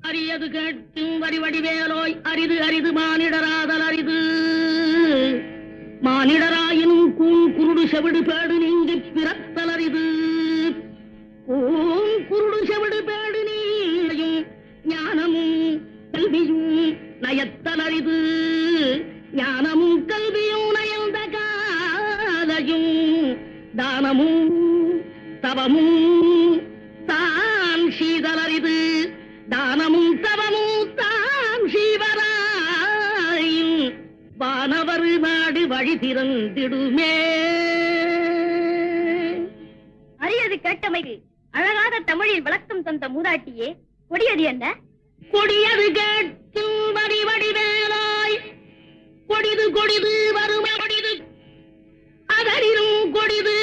அரியது கேட்கும் வடிவடிவேலோய் அரிது அரிது மானிடராதல் அரிது மானிடராயினும் கூண் குருடு செவிடு பேடு நீங்கி பிறத்தல் அரிது கூண் குருடு செவிடு பேடு நீயும் ஞானமும் கல்வியும் நயத்தல் அரிது ஞானமும் கல்வியும் நயந்த காலையும் தானமும் தவமும் தான் சீதல் அரிது தானமும் தவமும் தாம் சீவராயும் வானவர் நாடு வழி திறந்திடுமே. அரியது கேட்டமைக்கு அழகாக தமிழில் விளக்கம் தந்த மூதாட்டியே, கொடியது என்ன? கொடியது கேட்கும் வடிவடிவேலாய் கொடிது கொடிது வரும கொடிது அதனிலும் கொடிது